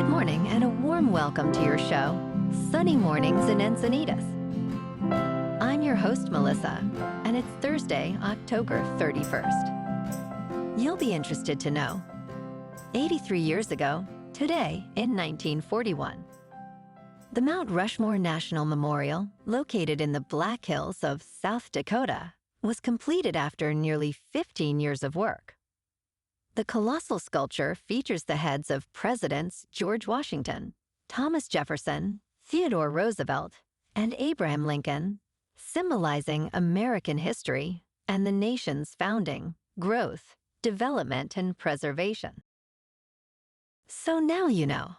Good morning and a warm welcome to your show, Sunny Mornings in Encinitas. I'm your host, Melissa, and it's Thursday, October 31st. You'll be interested to know, 83 years ago, today in 1941, the Mount Rushmore National Memorial, located in the Black Hills of South Dakota, was completed after nearly 15 years of work. The colossal sculpture features the heads of Presidents George Washington, Thomas Jefferson, Theodore Roosevelt, and Abraham Lincoln, symbolizing American history and the nation's founding, growth, development, and preservation. So now you know.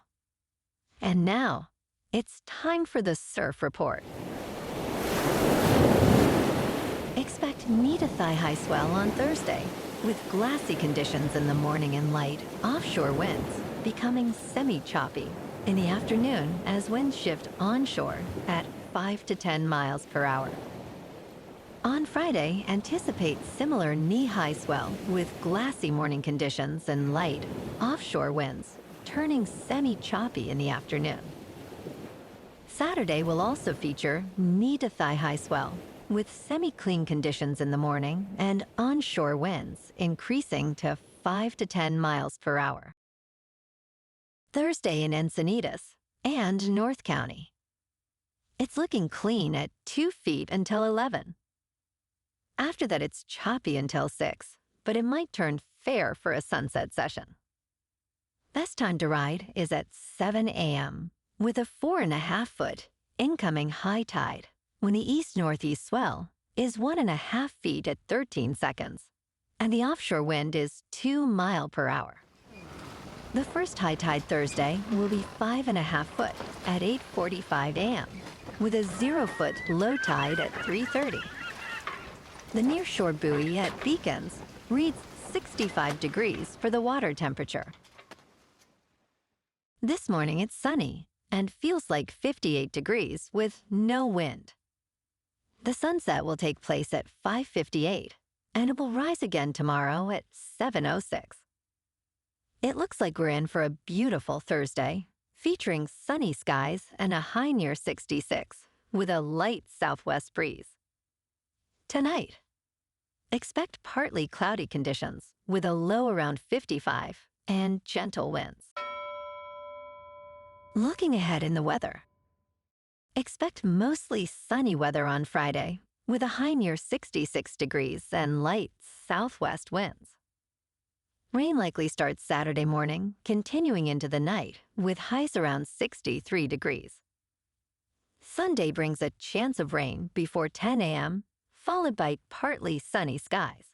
And now, it's time for the Surf Report. Expect knee to thigh-high swell on Thursday, with glassy conditions in the morning and light offshore winds becoming semi-choppy in the afternoon as winds shift onshore at 5 to 10 miles per hour. On Friday, anticipate similar knee-high swell with glassy morning conditions and light offshore winds turning semi-choppy in the afternoon. Saturday will also feature knee to thigh-high swell with semi-clean conditions in the morning and onshore winds increasing to 5 to 10 miles per hour. Thursday in Encinitas and North County. It's looking clean at 2 feet until 11. After that, it's choppy until 6, but it might turn fair for a sunset session. Best time to ride is at 7 a.m. with a 4.5-foot incoming high tide, when the east-northeast swell is 1.5 feet at 13 seconds, and the offshore wind is 2 miles per hour. The first high tide Thursday will be 5.5 foot at 8:45 a.m., with a 0-foot low tide at 3:30. The nearshore buoy at Beacons reads 65 degrees for the water temperature. This morning it's sunny and feels like 58 degrees with no wind. The sunset will take place at 5:58, and it will rise again tomorrow at 7:06. It looks like we're in for a beautiful Thursday, featuring sunny skies and a high near 66, with a light southwest breeze. Tonight, expect partly cloudy conditions with a low around 55 and gentle winds. Looking ahead in the weather, expect mostly sunny weather on Friday, with a high near 66 degrees and light southwest winds. Rain likely starts Saturday morning, continuing into the night, with highs around 63 degrees. Sunday brings a chance of rain before 10 a.m., followed by partly sunny skies.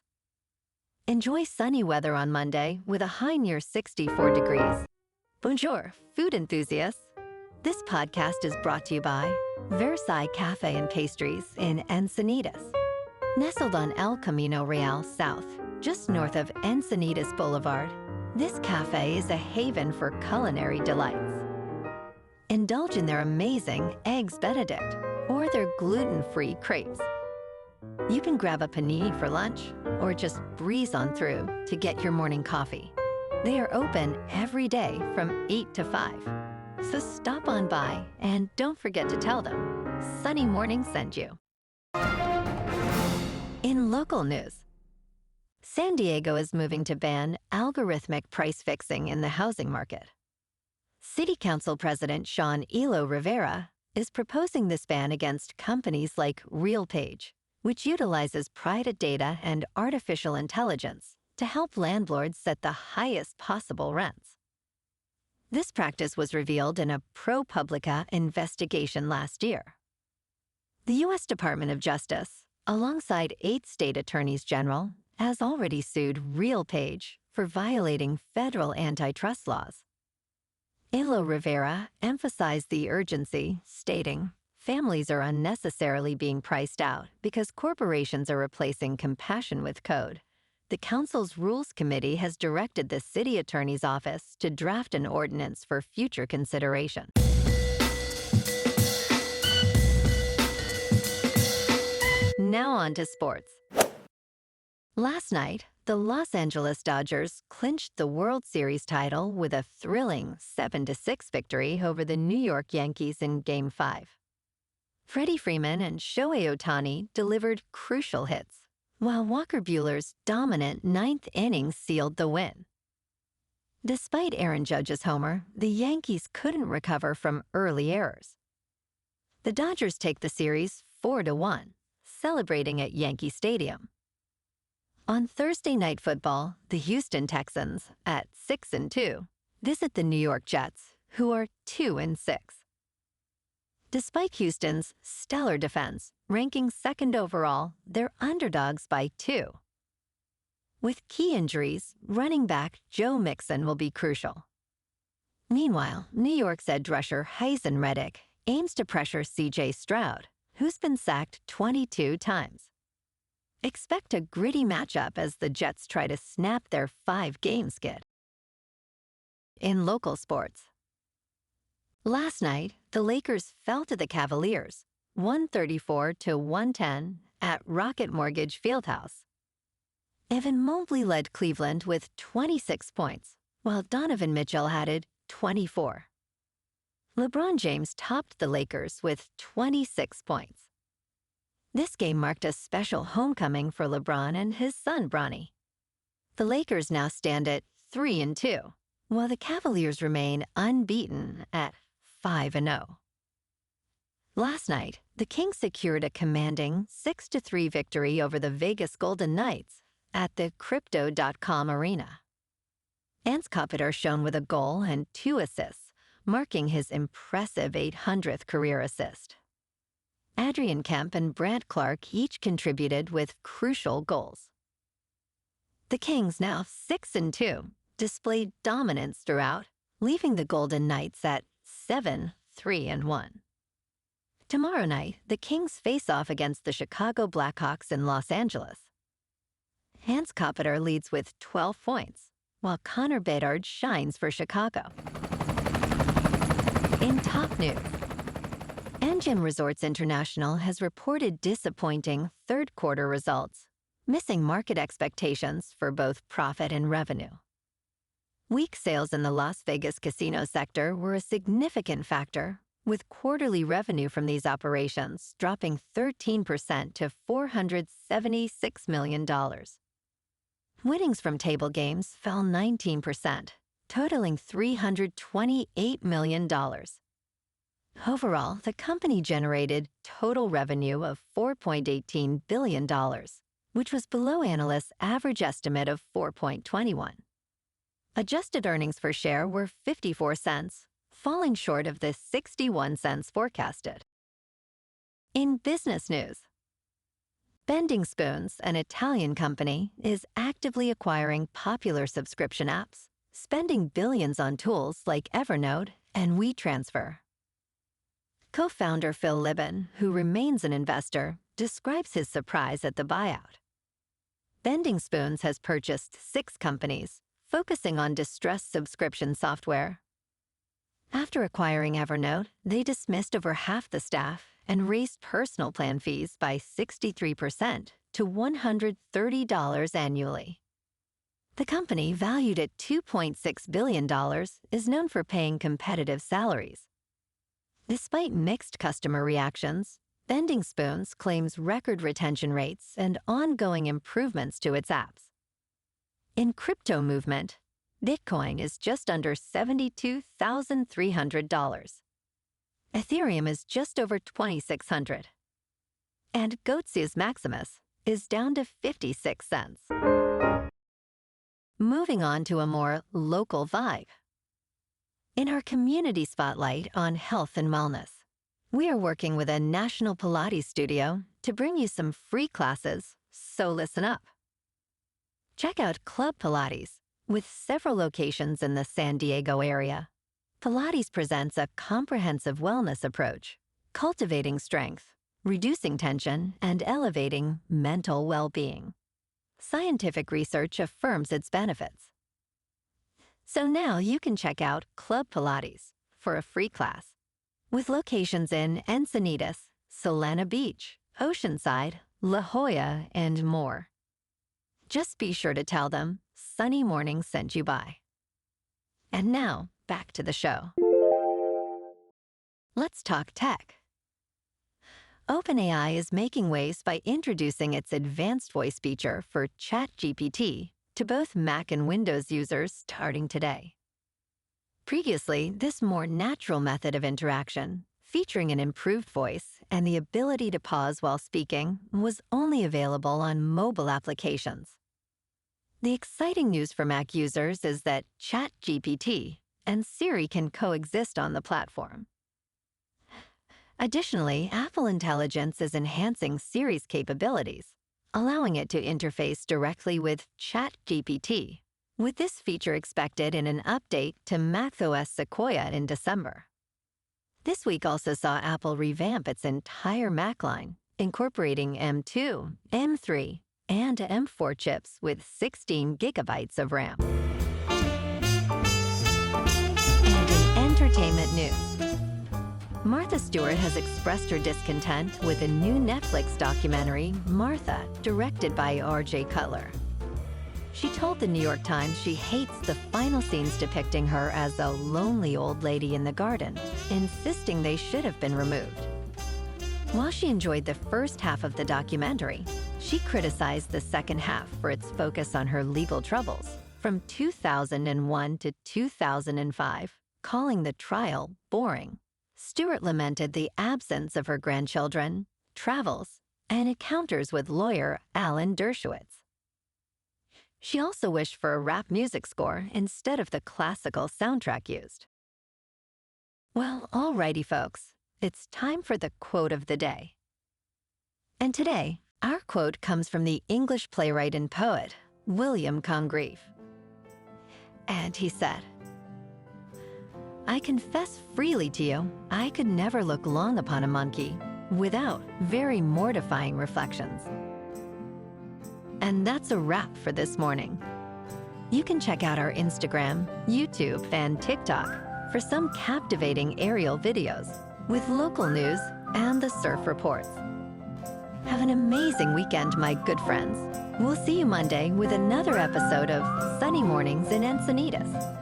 Enjoy sunny weather on Monday with a high near 64 degrees. Bonjour, food enthusiasts. This podcast is brought to you by Versailles Cafe and Pastries in Encinitas. Nestled on El Camino Real South, just north of Encinitas Boulevard, this cafe is a haven for culinary delights. Indulge in their amazing Eggs Benedict or their gluten-free crepes. You can grab a panini for lunch or just breeze on through to get your morning coffee. They are open every day from 8 to 5. So stop on by and don't forget to tell them Sunny Morning sent you. In local news, San Diego is moving to ban algorithmic price fixing in the housing market. City Council President Sean Elo Rivera is proposing this ban against companies like RealPage, which utilizes private data and artificial intelligence to help landlords set the highest possible rents. This practice was revealed in a ProPublica investigation last year. The U.S. Department of Justice, alongside 8 state attorneys general, has already sued RealPage for violating federal antitrust laws. Elo Rivera emphasized the urgency, stating, "Families are unnecessarily being priced out because corporations are replacing compassion with code. The Council's Rules Committee has directed the City Attorney's Office to draft an ordinance for future consideration." Now on to sports. Last night, the Los Angeles Dodgers clinched the World Series title with a thrilling 7-6 victory over the New York Yankees in Game 5. Freddie Freeman and Shohei Ohtani delivered crucial hits, while Walker Buehler's dominant ninth inning sealed the win. Despite Aaron Judge's homer, the Yankees couldn't recover from early errors. The Dodgers take the series 4-1, celebrating at Yankee Stadium. On Thursday Night Football, the Houston Texans, at 6-2, visit the New York Jets, who are 2-6. Despite Houston's stellar defense, ranking second overall, they're underdogs by 2. With key injuries, running back Joe Mixon will be crucial. Meanwhile, New York's edge rusher Haason Reddick aims to pressure C.J. Stroud, who's been sacked 22 times. Expect a gritty matchup as the Jets try to snap their 5-game skid. In local sports, last night, the Lakers fell to the Cavaliers, 134-110 at Rocket Mortgage Fieldhouse. Evan Mobley led Cleveland with 26 points, while Donovan Mitchell added 24. LeBron James topped the Lakers with 26 points. This game marked a special homecoming for LeBron and his son Bronny. The Lakers now stand at 3-2, while the Cavaliers remain unbeaten at 5-0. Last night, the Kings secured a commanding 6-3 victory over the Vegas Golden Knights at the Crypto.com Arena. Ance Kopitar shone with a goal and 2 assists, marking his impressive 800th career assist. Adrian Kemp and Brad Clark each contributed with crucial goals. The Kings, now 6-2, displayed dominance throughout, leaving the Golden Knights at 7-3-1. Tomorrow night, the Kings face off against the Chicago Blackhawks in Los Angeles. Ance Kopitar leads with 12 points, while Connor Bedard shines for Chicago. In top news, MGM Resorts International has reported disappointing third-quarter results, missing market expectations for both profit and revenue. Weak sales in the Las Vegas casino sector were a significant factor, with quarterly revenue from these operations dropping 13% to $476 million. Winnings from table games fell 19%, totaling $328 million. Overall, the company generated total revenue of $4.18 billion, which was below analysts' average estimate of $4.21. Adjusted earnings per share were 54 cents, falling short of the 61 cents forecasted. In business news, Bending Spoons, an Italian company, is actively acquiring popular subscription apps, spending billions on tools like Evernote and WeTransfer. Co-founder Phil Libin, who remains an investor, describes his surprise at the buyout. Bending Spoons has purchased 6 companies, focusing on distressed subscription software. After acquiring Evernote, they dismissed over half the staff and raised personal plan fees by 63% to $130 annually. The company, valued at $2.6 billion, is known for paying competitive salaries. Despite mixed customer reactions, Bending Spoons claims record retention rates and ongoing improvements to its apps. In crypto movement, Bitcoin is just under $72,300. Ethereum is just over $2,600. And Goatsius Maximus is down to 56 cents. Moving on to a more local vibe. In our community spotlight on health and wellness, we are working with a national Pilates studio to bring you some free classes, so listen up. Check out Club Pilates, with several locations in the San Diego area. Pilates presents a comprehensive wellness approach, cultivating strength, reducing tension, and elevating mental well-being. Scientific research affirms its benefits. So now you can check out Club Pilates for a free class, with locations in Encinitas, Solana Beach, Oceanside, La Jolla, and more. Just be sure to tell them Sunny Morning sent you by. And now, back to the show. Let's talk tech. OpenAI is making waves by introducing its advanced voice feature for ChatGPT to both Mac and Windows users starting today. Previously, this more natural method of interaction, featuring an improved voice and the ability to pause while speaking, was only available on mobile applications. The exciting news for Mac users is that ChatGPT and Siri can coexist on the platform. Additionally, Apple Intelligence is enhancing Siri's capabilities, allowing it to interface directly with ChatGPT, with this feature expected in an update to macOS Sequoia in December. This week also saw Apple revamp its entire Mac line, incorporating M2, M3, and M4 chips with 16 gigabytes of RAM. And in entertainment news, Martha Stewart has expressed her discontent with a new Netflix documentary, Martha, directed by R.J. Cutler. She told the New York Times she hates the final scenes depicting her as a lonely old lady in the garden, insisting they should have been removed. While she enjoyed the first half of the documentary, she criticized the second half for its focus on her legal troubles from 2001 to 2005, calling the trial boring. Stewart lamented the absence of her grandchildren, travels, and encounters with lawyer Alan Dershowitz. She also wished for a rap music score instead of the classical soundtrack used. Well, alrighty, folks. It's time for the quote of the day. And today, our quote comes from the English playwright and poet, William Congreve. And he said, "I confess freely to you, I could never look long upon a monkey without very mortifying reflections." And that's a wrap for this morning. You can check out our Instagram, YouTube, and TikTok for some captivating aerial videos with local news and the surf reports. Have an amazing weekend, my good friends. We'll see you Monday with another episode of Sunny Mornings in Encinitas.